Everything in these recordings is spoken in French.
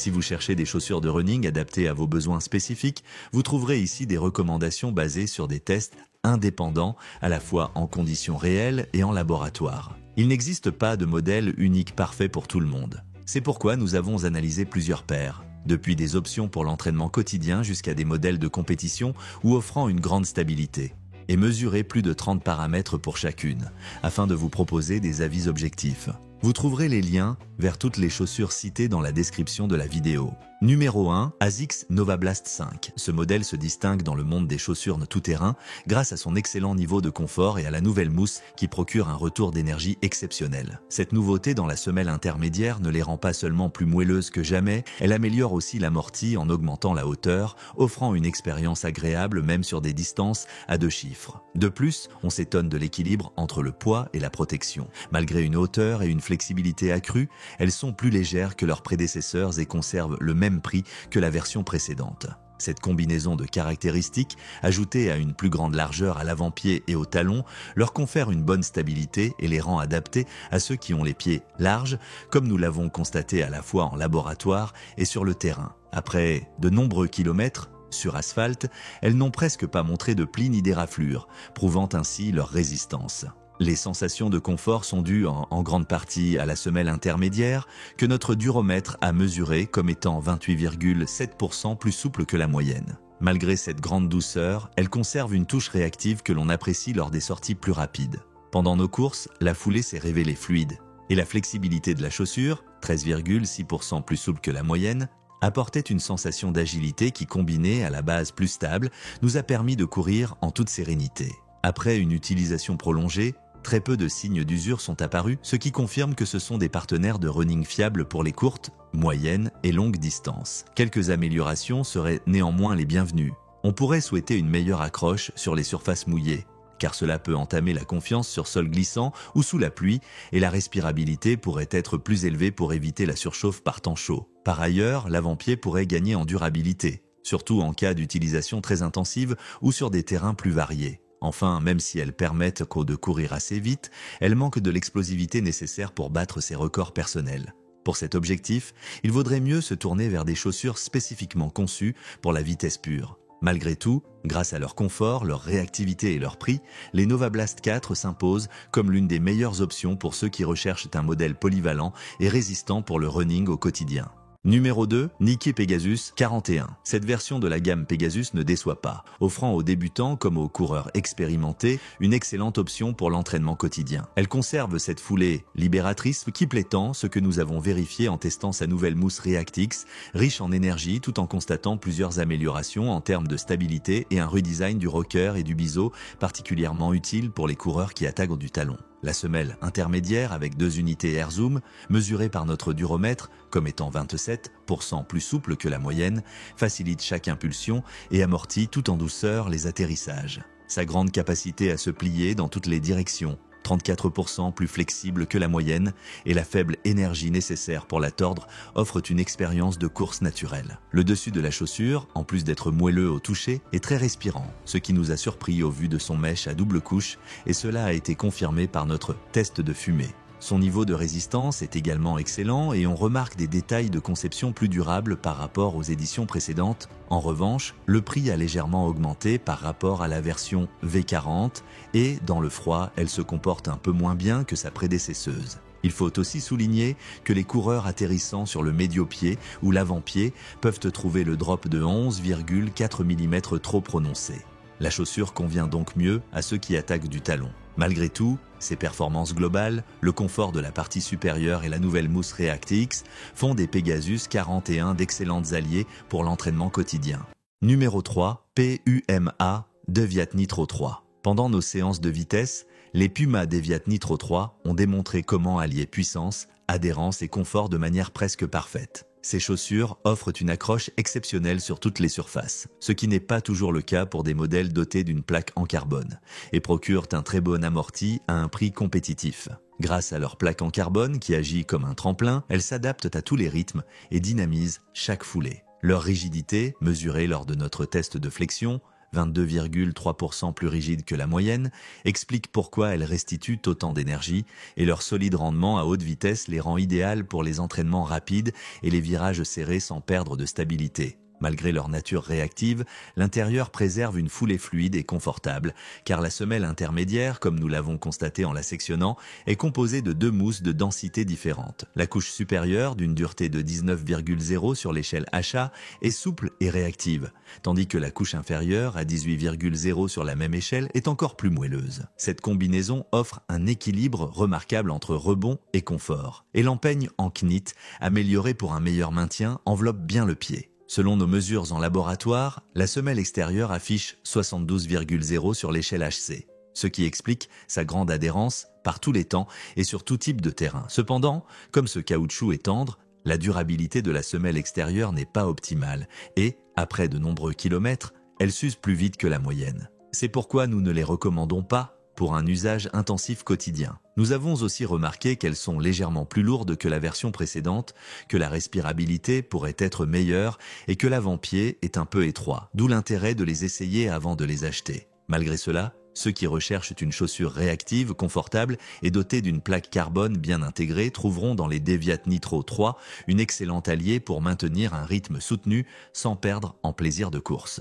Si vous cherchez des chaussures de running adaptées à vos besoins spécifiques, vous trouverez ici des recommandations basées sur des tests indépendants, à la fois en conditions réelles et en laboratoire. Il n'existe pas de modèle unique parfait pour tout le monde. C'est pourquoi nous avons analysé plusieurs paires, depuis des options pour l'entraînement quotidien jusqu'à des modèles de compétition ou offrant une grande stabilité, et mesuré plus de 30 paramètres pour chacune, afin de vous proposer des avis objectifs. Vous trouverez les liens vers toutes les chaussures citées dans la description de la vidéo. Numéro 1, ASICS Novablast 5. Ce modèle se distingue dans le monde des chaussures tout-terrain grâce à son excellent niveau de confort et à la nouvelle mousse qui procure un retour d'énergie exceptionnel. Cette nouveauté dans la semelle intermédiaire ne les rend pas seulement plus moelleuses que jamais, elle améliore aussi l'amorti en augmentant la hauteur, offrant une expérience agréable même sur des distances à 2 chiffres. De plus, on s'étonne de l'équilibre entre le poids et la protection. Malgré une hauteur et une flexibilité accrue, elles sont plus légères que leurs prédécesseurs et conservent le même prix que la version précédente. Cette combinaison de caractéristiques, ajoutée à une plus grande largeur à l'avant-pied et au talon, leur confère une bonne stabilité et les rend adaptés à ceux qui ont les pieds larges, comme nous l'avons constaté à la fois en laboratoire et sur le terrain. Après de nombreux kilomètres sur asphalte, elles n'ont presque pas montré de plis ni d'éraflures, prouvant ainsi leur résistance. Les sensations de confort sont dues en grande partie à la semelle intermédiaire que notre duromètre a mesurée comme étant 28,7% plus souple que la moyenne. Malgré cette grande douceur, elle conserve une touche réactive que l'on apprécie lors des sorties plus rapides. Pendant nos courses, la foulée s'est révélée fluide et la flexibilité de la chaussure, 13,6% plus souple que la moyenne, apportait une sensation d'agilité qui, combinée à la base plus stable, nous a permis de courir en toute sérénité. Après une utilisation prolongée, très peu de signes d'usure sont apparus, ce qui confirme que ce sont des partenaires de running fiables pour les courtes, moyennes et longues distances. Quelques améliorations seraient néanmoins les bienvenues. On pourrait souhaiter une meilleure accroche sur les surfaces mouillées, car cela peut entamer la confiance sur sol glissant ou sous la pluie, et la respirabilité pourrait être plus élevée pour éviter la surchauffe par temps chaud. Par ailleurs, l'avant-pied pourrait gagner en durabilité, surtout en cas d'utilisation très intensive ou sur des terrains plus variés. Enfin, même si elles permettent de courir assez vite, elles manquent de l'explosivité nécessaire pour battre ses records personnels. Pour cet objectif, il vaudrait mieux se tourner vers des chaussures spécifiquement conçues pour la vitesse pure. Malgré tout, grâce à leur confort, leur réactivité et leur prix, les Novablast 4 s'imposent comme l'une des meilleures options pour ceux qui recherchent un modèle polyvalent et résistant pour le running au quotidien. Numéro 2, Nike Pegasus 41. Cette version de la gamme Pegasus ne déçoit pas, offrant aux débutants comme aux coureurs expérimentés une excellente option pour l'entraînement quotidien. Elle conserve cette foulée libératrice qui plaît tant, ce que nous avons vérifié en testant sa nouvelle mousse Reactix, riche en énergie tout en constatant plusieurs améliorations en termes de stabilité et un redesign du rocker et du biseau particulièrement utile pour les coureurs qui attaquent du talon. La semelle intermédiaire avec 2 unités Air Zoom, mesurée par notre duromètre comme étant 27% plus souple que la moyenne, facilite chaque impulsion et amortit tout en douceur les atterrissages. Sa grande capacité à se plier dans toutes les directions, 34% plus flexible que la moyenne, et la faible énergie nécessaire pour la tordre offrent une expérience de course naturelle. Le dessus de la chaussure, en plus d'être moelleux au toucher, est très respirant, ce qui nous a surpris au vu de son mesh à double couche, et cela a été confirmé par notre test de fumée. Son niveau de résistance est également excellent et on remarque des détails de conception plus durables par rapport aux éditions précédentes. En revanche, le prix a légèrement augmenté par rapport à la version V40 et, dans le froid, elle se comporte un peu moins bien que sa prédécesseuse. Il faut aussi souligner que les coureurs atterrissant sur le médio-pied ou l'avant-pied peuvent trouver le drop de 11,4 mm trop prononcé. La chaussure convient donc mieux à ceux qui attaquent du talon. Malgré tout, ses performances globales, le confort de la partie supérieure et la nouvelle mousse Reactix font des Pegasus 41 d'excellentes alliés pour l'entraînement quotidien. Numéro 3, PUMA Deviat Nitro 3. Pendant nos séances de vitesse, les Puma Deviat Nitro 3 ont démontré comment allier puissance, adhérence et confort de manière presque parfaite. Ces chaussures offrent une accroche exceptionnelle sur toutes les surfaces, ce qui n'est pas toujours le cas pour des modèles dotés d'une plaque en carbone, et procurent un très bon amorti à un prix compétitif. Grâce à leur plaque en carbone qui agit comme un tremplin, elles s'adaptent à tous les rythmes et dynamisent chaque foulée. Leur rigidité, mesurée lors de notre test de flexion, 22,3% plus rigide que la moyenne, expliquent pourquoi elles restituent autant d'énergie et leur solide rendement à haute vitesse les rend idéales pour les entraînements rapides et les virages serrés sans perdre de stabilité. Malgré leur nature réactive, l'intérieur préserve une foulée fluide et confortable, car la semelle intermédiaire, comme nous l'avons constaté en la sectionnant, est composée de deux mousses de densité différentes. La couche supérieure, d'une dureté de 19,0 sur l'échelle HA, est souple et réactive, tandis que la couche inférieure, à 18,0 sur la même échelle, est encore plus moelleuse. Cette combinaison offre un équilibre remarquable entre rebond et confort. Et l'empeigne en knit, améliorée pour un meilleur maintien, enveloppe bien le pied. Selon nos mesures en laboratoire, la semelle extérieure affiche 72,0 sur l'échelle HC, ce qui explique sa grande adhérence par tous les temps et sur tout type de terrain. Cependant, comme ce caoutchouc est tendre, la durabilité de la semelle extérieure n'est pas optimale et, après de nombreux kilomètres, elle s'use plus vite que la moyenne. C'est pourquoi nous ne les recommandons pas pour un usage intensif quotidien. Nous avons aussi remarqué qu'elles sont légèrement plus lourdes que la version précédente, que la respirabilité pourrait être meilleure et que l'avant-pied est un peu étroit, d'où l'intérêt de les essayer avant de les acheter. Malgré cela, ceux qui recherchent une chaussure réactive, confortable et dotée d'une plaque carbone bien intégrée trouveront dans les Deviat Nitro 3 une excellente alliée pour maintenir un rythme soutenu sans perdre en plaisir de course.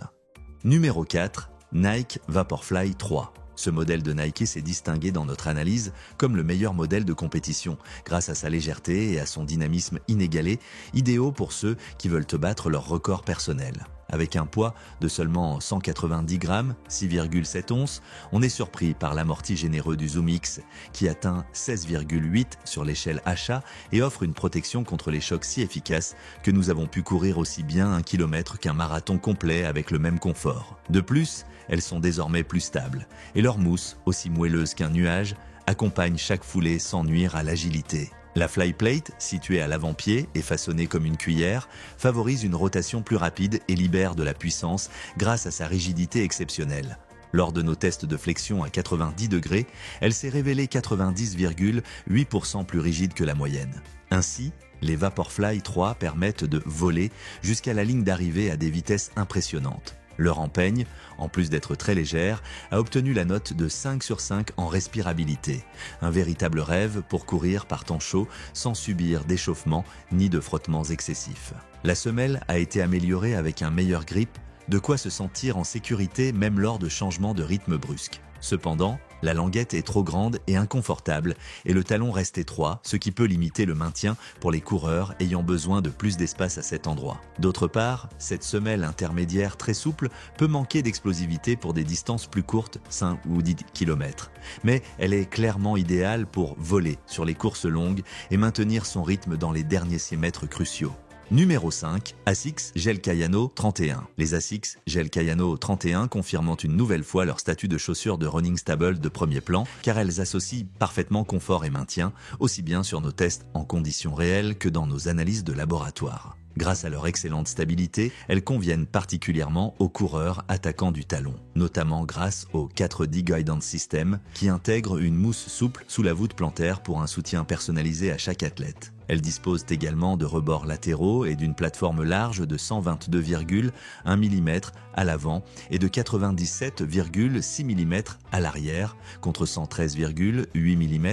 Numéro 4, Nike Vaporfly 3. Ce modèle de Nike s'est distingué dans notre analyse comme le meilleur modèle de compétition, grâce à sa légèreté et à son dynamisme inégalé, idéaux pour ceux qui veulent battre leur record personnel. Avec un poids de seulement 190 grammes, 6,7 onces, on est surpris par l'amorti généreux du Zoom X, qui atteint 16,8 sur l'échelle HA et offre une protection contre les chocs si efficace que nous avons pu courir aussi bien 1 km qu'un marathon complet avec le même confort. De plus, elles sont désormais plus stables, et leur mousse, aussi moelleuse qu'un nuage, accompagne chaque foulée sans nuire à l'agilité. La flyplate, située à l'avant-pied et façonnée comme une cuillère, favorise une rotation plus rapide et libère de la puissance grâce à sa rigidité exceptionnelle. Lors de nos tests de flexion à 90 degrés, elle s'est révélée 90,8% plus rigide que la moyenne. Ainsi, les Vaporfly 3 permettent de voler jusqu'à la ligne d'arrivée à des vitesses impressionnantes. Leur empeigne, en plus d'être très légère, a obtenu la note de 5 sur 5 en respirabilité. Un véritable rêve pour courir par temps chaud sans subir d'échauffement ni de frottements excessifs. La semelle a été améliorée avec un meilleur grip, de quoi se sentir en sécurité même lors de changements de rythme brusques. Cependant, la languette est trop grande et inconfortable et le talon reste étroit, ce qui peut limiter le maintien pour les coureurs ayant besoin de plus d'espace à cet endroit. D'autre part, cette semelle intermédiaire très souple peut manquer d'explosivité pour des distances plus courtes, 5 ou 10 km. Mais elle est clairement idéale pour voler sur les courses longues et maintenir son rythme dans les derniers 6 mètres cruciaux. Numéro 5, Asics Gel Kayano 31. Les Asics Gel Kayano 31 confirmant une nouvelle fois leur statut de chaussures de running stable de premier plan, car elles associent parfaitement confort et maintien, aussi bien sur nos tests en conditions réelles que dans nos analyses de laboratoire. Grâce à leur excellente stabilité, elles conviennent particulièrement aux coureurs attaquants du talon, notamment grâce au 4D Guidance System qui intègre une mousse souple sous la voûte plantaire pour un soutien personnalisé à chaque athlète. Elles disposent également de rebords latéraux et d'une plateforme large de 122,1 mm à l'avant et de 97,6 mm à l'arrière, contre 113,8 mm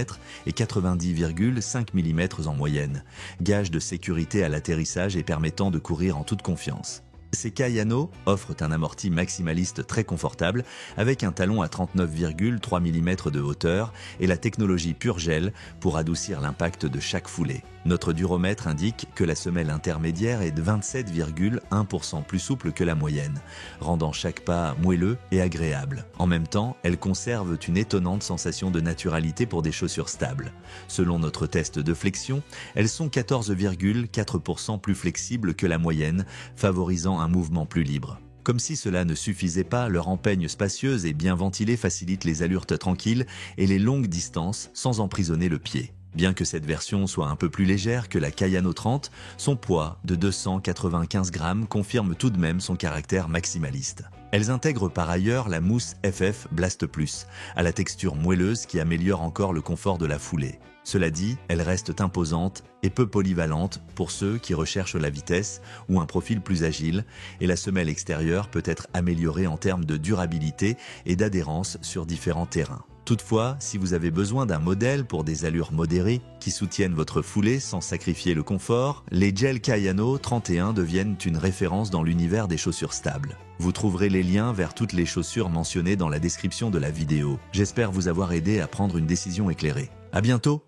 et 90,5 mm en moyenne, gage de sécurité à l'atterrissage et permettant de courir en toute confiance. Ces Kayano offrent un amorti maximaliste très confortable avec un talon à 39,3 mm de hauteur et la technologie Pure Gel pour adoucir l'impact de chaque foulée. Notre duromètre indique que la semelle intermédiaire est de 27,1% plus souple que la moyenne, rendant chaque pas moelleux et agréable. En même temps, elles conservent une étonnante sensation de naturalité pour des chaussures stables. Selon notre test de flexion, elles sont 14,4% plus flexibles que la moyenne, favorisant un mouvement plus libre. Comme si cela ne suffisait pas, leur empeigne spacieuse et bien ventilée facilite les allures tranquilles et les longues distances sans emprisonner le pied. Bien que cette version soit un peu plus légère que la Kayano 30, son poids de 295 grammes confirme tout de même son caractère maximaliste. Elles intègrent par ailleurs la mousse FF Blast Plus, à la texture moelleuse qui améliore encore le confort de la foulée. Cela dit, elles restent imposantes et peu polyvalentes pour ceux qui recherchent la vitesse ou un profil plus agile, et la semelle extérieure peut être améliorée en termes de durabilité et d'adhérence sur différents terrains. Toutefois, si vous avez besoin d'un modèle pour des allures modérées qui soutiennent votre foulée sans sacrifier le confort, les Gel Kayano 31 deviennent une référence dans l'univers des chaussures stables. Vous trouverez les liens vers toutes les chaussures mentionnées dans la description de la vidéo. J'espère vous avoir aidé à prendre une décision éclairée. À bientôt!